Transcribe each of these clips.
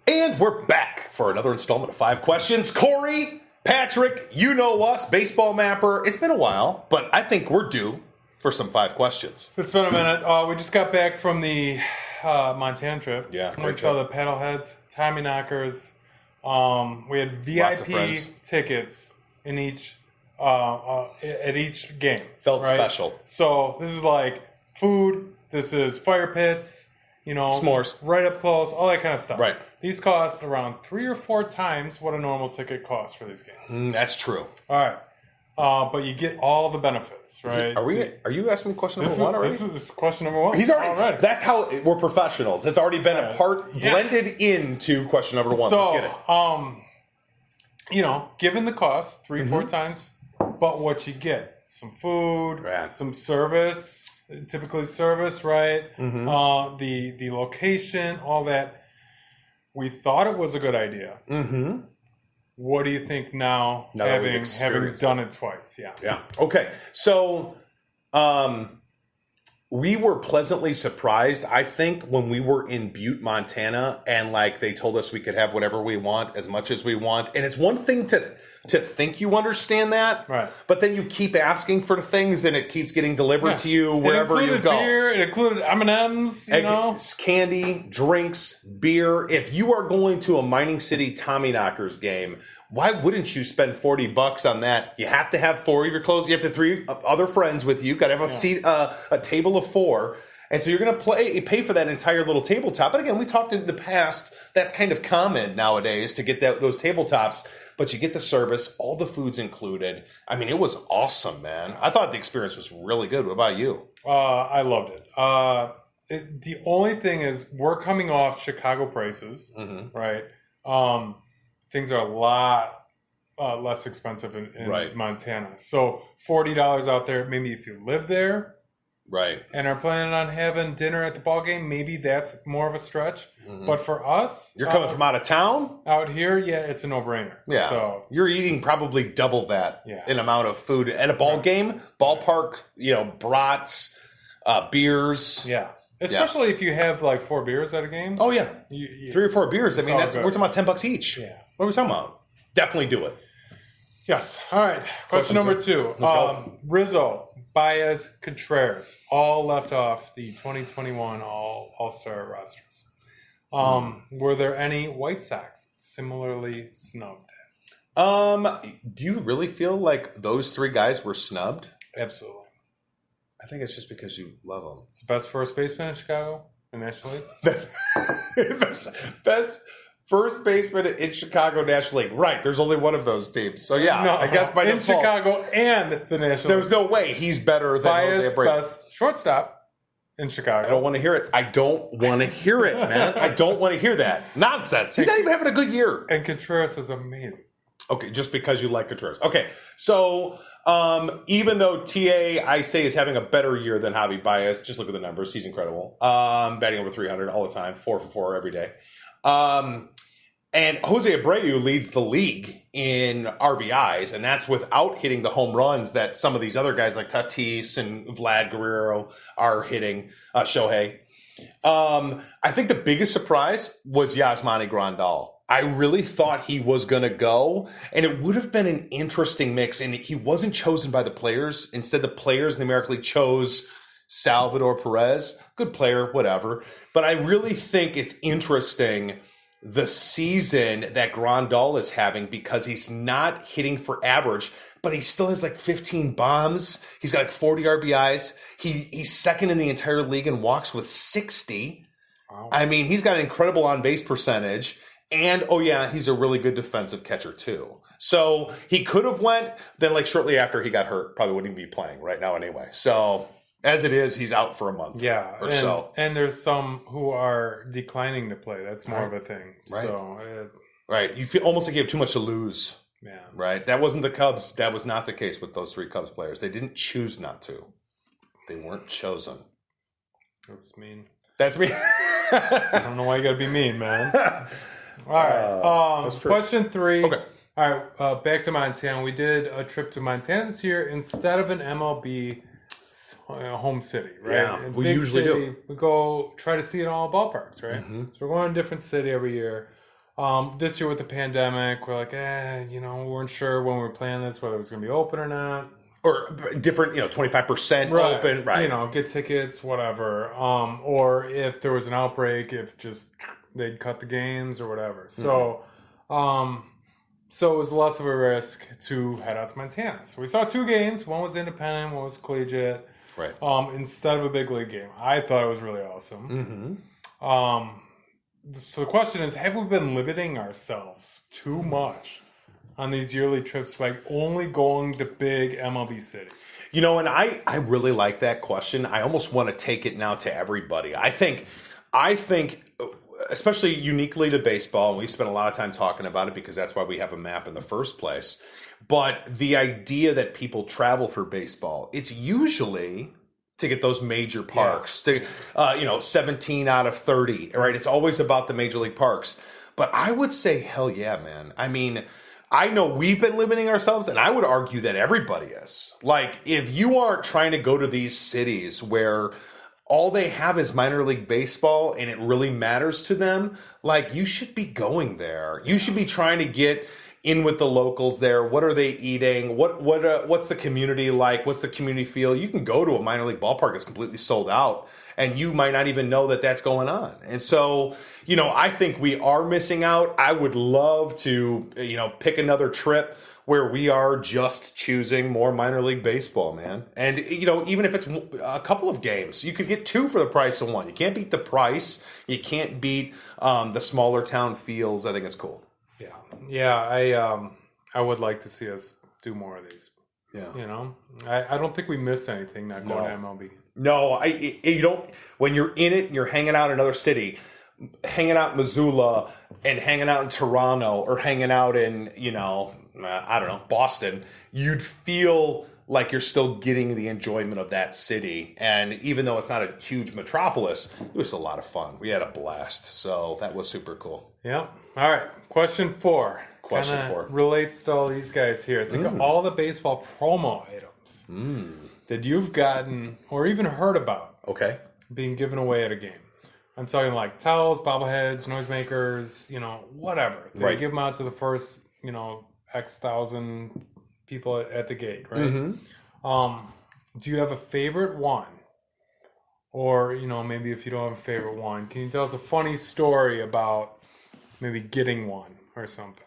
And we're back for another installment of 5 Questions. Corey, Patrick, you know us, Baseball Mapper. It's been a while, but I think we're due for some 5 questions. It's been a minute. We just got back from the Montana trip. Yeah, We great saw trip. the Paddleheads, Tommy Knockers. We had Lots of VIP friends. tickets in each at each game. Felt right? special. So this is like food. This is fire pits. You know, S'mores. right up close, all that kind of stuff. Right. These cost around 3 or 4 times what a normal ticket costs for these games. That's true. All right. But you get all the benefits, right? Are you asking me question number 1 already? This is question number 1. He's already. All right. That's how we're professionals. It's already been a Right. part blended into question number 1. So, Let's get it. You know, given the cost, 3 Mm-hmm. 4 times, but what you get, some food, Right. some service, typically service, right? Mm-hmm. The location, all that. We thought it was a good idea. Mm-hmm. What do you think now, Now that we've having experienced done it twice? Yeah. Yeah. Okay. So, we were pleasantly surprised, I think, when we were in Butte, Montana, and like they told us we could have whatever we want, as much as we want. And it's one thing to think you understand that, Right. but then you keep asking for the things, and it keeps getting delivered to you wherever you go. Beer, it included M&Ms, you know. Candy, drinks, beer. If you are going to a Mining City Tommy Knockers game, why wouldn't you spend $40 on that? You have to have 4 of your clothes. You have to have 3 other friends with you. Got to have a seat, a table of 4. And so you're going to pay for that entire little tabletop. But again, we talked in the past, that's kind of common nowadays to get those tabletops. But you get the service, all the food's included. I mean, it was awesome, man. I thought the experience was really good. What about you? I loved it. The only thing is we're coming off Chicago prices, Mm-hmm. right? Things are a lot less expensive in Right. Montana. So $40 out there, maybe if you live there Right. and are planning on having dinner at the ball game, maybe that's more of a stretch. Mhm. But for us, You're coming from out of town? out here, yeah, it's a no-brainer. Yeah. So You're eating probably double that Yeah. in amount of food at a ball game, ballpark, brats, beers. yeah, especially if you have like 4 beers at a game. Oh, yeah. You- 3 or 4 beers. I mean, all we're good. talking about $10 each. Yeah. What are we talking about? Definitely do it. Yes. All right. Question Question number 2. Let's go. Rizzo, Baez, Contreras, all left off the 2021 All-Star rosters. Were there any White Sox similarly snubbed? Do you really feel like those 3 guys were snubbed? Absolutely. I think it's just because you love them. It's the best first baseman in Chicago in National League. Best first baseman in Chicago National League. Right. There's only one of those teams. So, yeah, No, I guess by in default, Chicago and the National there's League. no way he's better than Baez, Jose Abreu. best shortstop in Chicago. I don't want to hear it. I don't want to hear it, man. I don't want to hear that. Nonsense. He's not even having a good year. And Contreras is amazing. Okay, just because you like Contreras. Okay, so even though TA, I say, is having a better year than Javi Baez, just look at the numbers. He's incredible. Batting over 300 all the time, 4 for 4 every day. And Jose Abreu leads the league in RBIs, and that's without hitting the home runs that some of these other guys like Tatis and Vlad Guerrero are hitting, Shohei. I think the biggest surprise was Yasmani Grandal. I really thought he was going to go, and it would have been an interesting mix, and he wasn't chosen by the players. Instead, the players in the American League chose Salvador Perez. Good player, whatever. But I really think it's interesting the season that Grandal is having because he's not hitting for average, but he still has like 15 bombs. He's got like 40 RBIs. He's second in the entire league in walks with 60. Wow. I mean, he's got an incredible on-base percentage. And, oh yeah, he's a really good defensive catcher too. So he could have went, then like shortly after he got hurt, probably wouldn't even be playing right now anyway. So as it is, he's out for a month or so. And there's some who are declining to play. That's more of a thing. Right. So, Right. You feel almost like you have too much to lose. yeah. Right. That wasn't the Cubs. That was not the case with those 3 Cubs players. They didn't choose not to. They weren't chosen. That's mean. That's me. I don't know why you got to be mean, man. All right. that's true. Question 3. Okay. All right. Back to Montana. We did a trip to Montana this year instead of an MLB home city, right? Yeah, In we big usually do. We go try to see it in all ballparks, right? Mhm. So we're going to a different city every year. This year with the pandemic, we're like, we weren't sure when we were planning this whether it was going to be open or not. Or different, 25% Right. open, right? Get tickets, whatever. Or if there was an outbreak, if just they'd cut the games or whatever. So, so it was less of a risk to head out to Montana. So we saw 2 games. One was independent, one was collegiate. Right. Instead of a big league game. I thought it was really awesome. So the question is, have we been limiting ourselves too much on these yearly trips by only going to big MLB cities? And I really like that question. I almost want to take it now to everybody. I think, especially uniquely to baseball, and we've spent a lot of time talking about it because that's why we have a map in the first place. But the idea that people travel for baseball, it's usually to get those major parks, to 17 out of 30, right? It's always about the major league parks. But I would say, hell yeah, man. I mean, I know we've been limiting ourselves, and I would argue that everybody is. Like, if you aren't trying to go to these cities where all they have is minor league baseball and it really matters to them, like, you should be going there. You should be trying to get in with the locals there. What are they eating? What's the community like? What's the community feel? You can go to a minor league ballpark that's completely sold out, and you might not even know that that's going on. And so, I think we are missing out. I would love to, pick another trip where we are just choosing more minor league baseball, man. And, even if it's a couple of games, you could get 2 for the price of 1. You can't beat the price. You can't beat the smaller town feels. I think it's cool. Yeah. I would like to see us do more of these. Yeah. I don't think we missed anything not going to MLB. No, you don't. When you're in it, you're hanging out in another city, hanging out in Missoula and hanging out in Toronto or hanging out in, Boston, you'd feel like you're still getting the enjoyment of that city. And even though it's not a huge metropolis, it was a lot of fun. We had a blast. So that was super cool. Yeah. All right. Question 4. Question 4 relates to all these guys here. Think of all the baseball promo items that you've gotten or even heard about being given away at a game. I'm talking like towels, bobbleheads, noisemakers, whatever. They give them out to the first, X thousand people at the gate, right? Do you have a favorite one? Or, maybe if you don't have a favorite one, can you tell us a funny story about maybe getting one or something?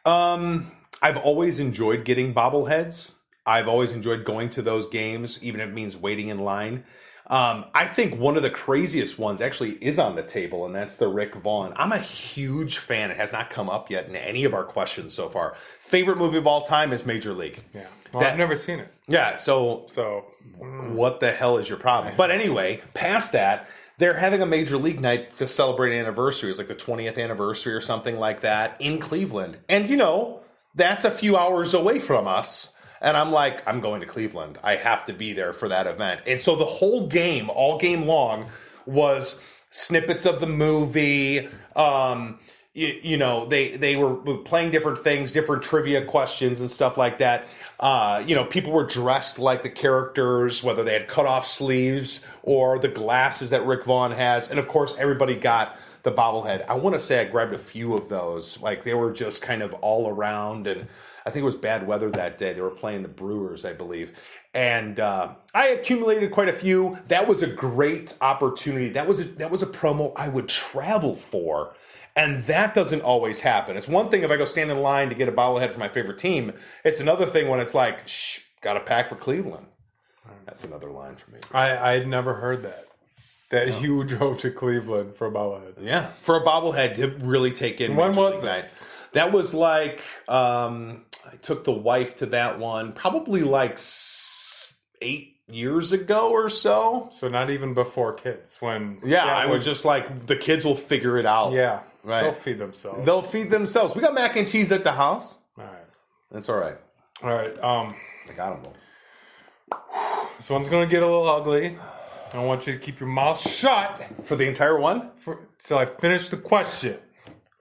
I've always enjoyed getting bobbleheads. I've always enjoyed going to those games, even if it means waiting in line. I think one of the craziest ones actually is on the table, and that's the Rick Vaughn. I'm a huge fan. It has not come up yet in any of our questions so far. Favorite movie of all time is Major League. Yeah. Well, I've never seen it. Yeah, so what the hell is your problem? But anyway, past that, they're having a Major League night to celebrate an anniversary. It's like the 20th anniversary or something like that in Cleveland. And, that's a few hours away from us. And I'm like, I'm going to Cleveland. I have to be there for that event. And so the whole game, all game long, was snippets of the movie. They were playing different things, different trivia questions and stuff like that. People were dressed like the characters, whether they had cut off sleeves or the glasses that Rick Vaughn has. And of course, everybody got the bobblehead. I want to say I grabbed a few of those. Like, they were just kind of all around, and I think it was bad weather that day. They were playing the Brewers, I believe. And I accumulated quite a few. That was a great opportunity. That was a promo I would travel for. And that doesn't always happen. It's one thing if I go stand in line to get a bobblehead for my favorite team. It's another thing when it's like, got a pack for Cleveland. That's another line for me. I'd never heard that. You drove to Cleveland for a bobblehead. Yeah, for a bobblehead to really take in. When was this? That was like, I took the wife to that one probably like 8 years ago or so. So not even before kids. I was just like, the kids will figure it out. Yeah, right. They'll feed themselves. We got mac and cheese at the house. All right. That's all right. All right. I got them. This one's going to get a little ugly. I want you to keep your mouth shut. For the entire one? Till I finish the question.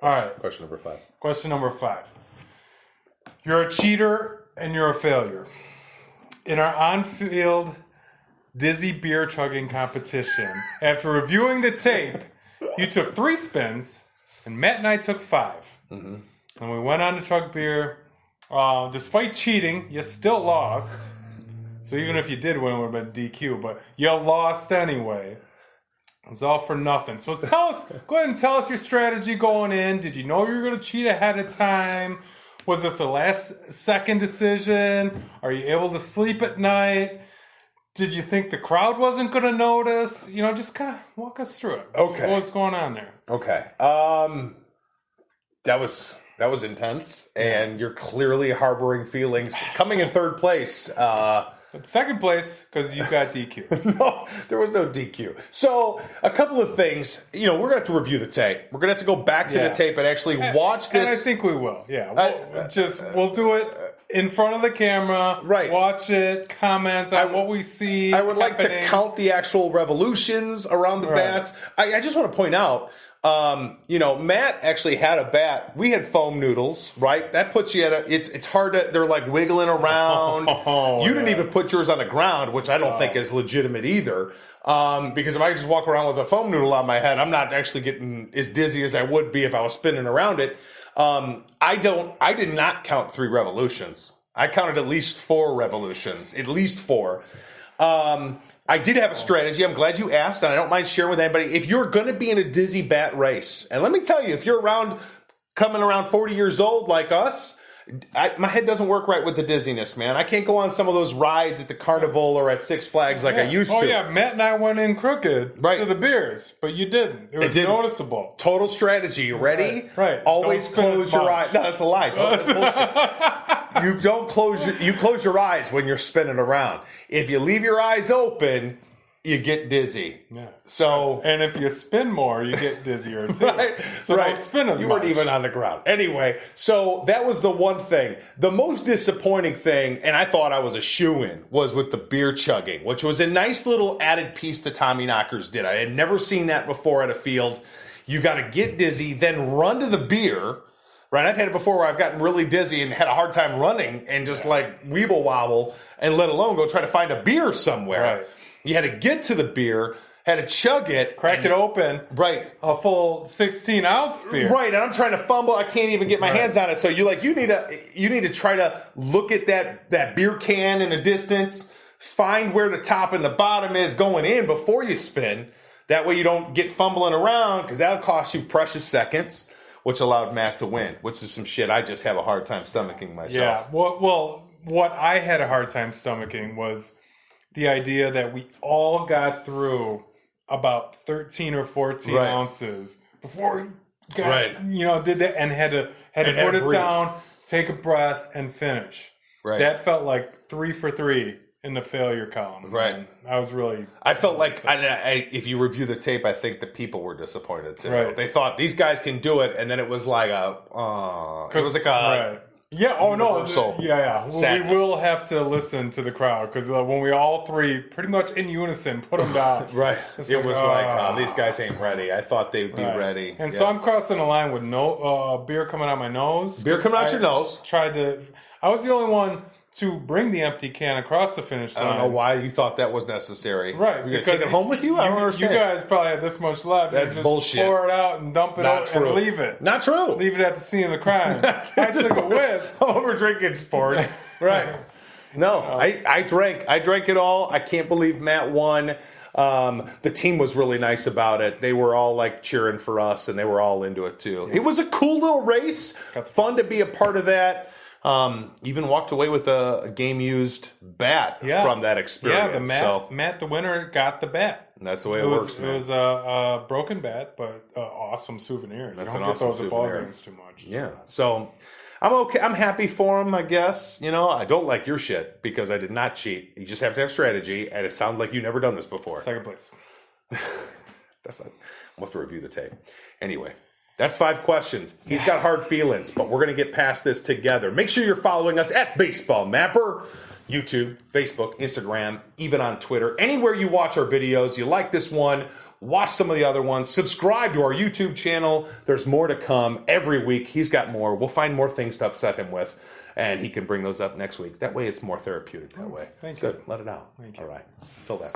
All right. Question number 5. Question number 5. You're a cheater and you're a failure. In our on-field dizzy beer chugging competition, after reviewing the tape, you took 3 spins And Matt and I took 5. Mm-hmm. And we went on to chug beer. Despite cheating, you still lost. So even if you did win, it would have been DQ. But you lost anyway. It was all for nothing. So go ahead and tell us your strategy going in. Did you know you were going to cheat ahead of time? Was this a last-second decision? Are you able to sleep at night? Did you think the crowd wasn't going to notice? Just kind of walk us through it. Okay. What's going on there? Okay. That was intense, and you're clearly harboring feelings. Coming in third place. Second place, because you got DQ. No, there was no DQ. So, a couple of things. We're going to have to review the tape. We're going to have to go back to the tape and actually watch this. And I think we will, yeah. We'll do it in front of the camera. Right. Watch it, comment on what we see. I would like to count the actual revolutions around the bats. I just want to point out, Matt actually had a bat. We had foam noodles, right? That puts you at it's hard to, they're like wiggling around. You didn't even put yours on the ground, which I don't think is legitimate either. Because if I just walk around with a foam noodle on my head, I'm not actually getting as dizzy as I would be if I was spinning around it. I did not count 3 revolutions. I counted at least 4 revolutions, at least 4. I did have a strategy. I'm glad you asked, and I don't mind sharing with anybody. If you're going to be in a dizzy bat race, and let me tell you, if you're coming around 40 years old like us, my head doesn't work right with the dizziness, man. I can't go on some of those rides at the Carnival or at Six Flags like I used to. Oh, yeah. Matt and I went in crooked to the beers, but you didn't. It was noticeable. Total strategy. You ready? Right. Always close your eyes. No, that's a lie. That's bullshit. You close your eyes when you're spinning around. If you leave your eyes open, you get dizzy. Yeah. So, and if you spin more, you get dizzier too. Don't spin as much. You weren't even on the ground. Anyway, so that was the one thing. The most disappointing thing, and I thought I was a shoo-in, was with the beer chugging, which was a nice little added piece the Tommy Knockers did. I had never seen that before at a field. You got to get dizzy, then run to the beer. Right, I've had it before where I've gotten really dizzy and had a hard time running and just like weeble wobble, and let alone go try to find a beer somewhere. Right. You had to get to the beer, had to chug it, crack it open. Right, a full 16-ounce beer. Right, and I'm trying to fumble. I can't even get my hands on it. So you need to try to look at that beer can in the distance, find where the top and the bottom is going in before you spin. That way you don't get fumbling around, because that'll cost you precious seconds. Which allowed Matt to win, which is some shit I just have a hard time stomaching myself. Yeah, well, what I had a hard time stomaching was the idea that we all got through about 13 or 14 ounces before we did that and had to put it down, take a breath, and finish. Right. That felt like 3 for 3 in the failure column. Right. And I was really... I felt like, if you review the tape, I think the people were disappointed too. Right. They thought these guys can do it, and then it was like it was like a... Yeah, oh no, sadness. We will have to listen to the crowd, because when we all 3, pretty much in unison, put them down. Right. It was these guys ain't ready. I thought they'd be ready. And so I'm crossing the line with no beer coming out my nose. Beer coming out your nose. I was the only one to bring the empty can across the finish line. I don't know why you thought that was necessary. Right. You're going to take it home with you? I don't understand. You guys probably had this much left. That's bullshit. Pour it out and dump it out and leave it. Not true. Leave it at the scene of the crime. I took a whiff. Over drinking sport. Right. No, I drank. I drank it all. I can't believe Matt won. The team was really nice about it. They were all like cheering for us, and they were all into it too. It was a cool little race. Fun to be a part of that. Even walked away with a game-used bat from that experience. Yeah, Matt, the winner, got the bat. That's the way it works, man. It was a broken bat, but awesome souvenir. That's you don't an awesome get those souvenir. at ball games too much. Yeah, so I'm okay. I'm happy for him, I guess. I don't like your shit because I did not cheat. You just have to have strategy, and it sounds like you've never done this before. Second place. We'll have to review the tape. Anyway. That's 5 questions. He's got hard feelings, but we're going to get past this together. Make sure you're following us at Baseball Mapper, YouTube, Facebook, Instagram, even on Twitter. Anywhere you watch our videos, you like this one, watch some of the other ones. Subscribe to our YouTube channel. There's more to come every week. He's got more. We'll find more things to upset him with, and he can bring those up next week. That way it's more therapeutic that way. Thank you. Good. Let it out. Thank you. All right. Until then.